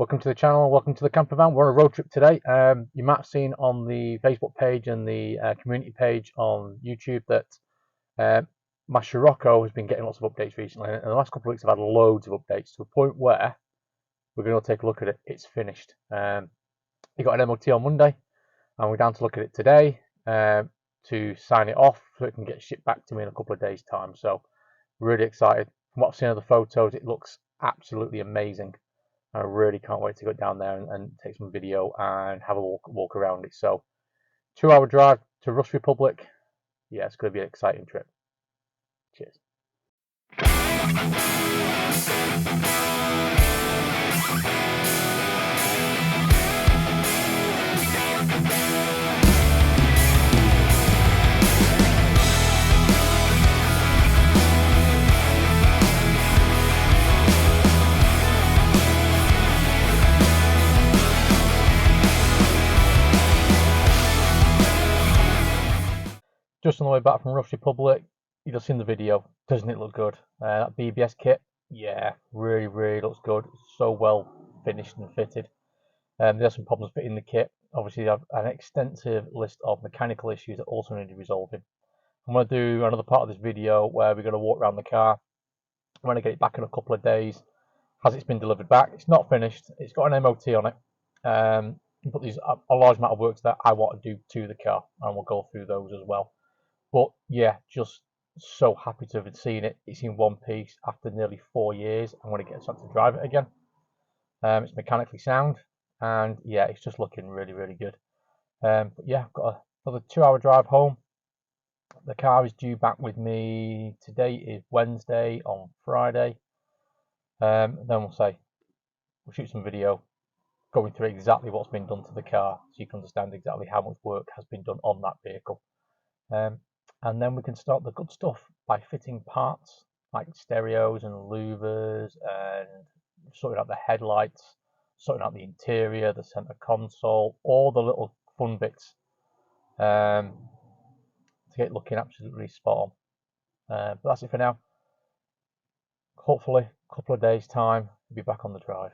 Welcome to the channel, welcome to the camper van. We're on a road trip today. You might have seen on the Facebook page and the community page on YouTube that my Scirocco has been getting lots of updates recently. And in the last couple of weeks I've had loads of updates to a point where we're going to take a look at it. It's finished. It got an MOT on Monday and we're down to look at it today to sign it off so it can get shipped back to me in a couple of days time. So really excited. From what I've seen of the photos, it looks absolutely amazing. I really can't wait to go down there and take some video and have a walk around it. So 2-hour drive to Rust Republic. Yeah, it's going to be an exciting trip. Cheers. Just on the way back from Rust Republic, you've just seen the video. Doesn't it look good? That BBS kit, yeah, really looks good. So well finished and fitted. There's some problems fitting the kit. Obviously, I have an extensive list of mechanical issues that also need resolving. I'm going to do another part of this video where we're going to walk around the car. I'm going to get it back in a couple of days as it's been delivered back. It's not finished. It's got an MOT on it. But there's a large amount of work that I want to do to the car, and we'll go through those as well. But yeah, just so happy to have seen it. It's in one piece after nearly 4 years. I'm going to get a chance to drive it again. It's mechanically sound, and yeah, it's just looking really good. But yeah, I've got another 2-hour drive home. The car is due back with me. Today is Wednesday. On Friday, then we'll shoot some video going through exactly what's been done to the car, so you can understand exactly how much work has been done on that vehicle. And then we can start the good stuff by fitting parts like stereos and louvers and sorting out the headlights, sorting out the interior, the center console, all the little fun bits to get looking absolutely spot on. But that's it for now. Hopefully, a couple of days' time, we'll be back on the drive.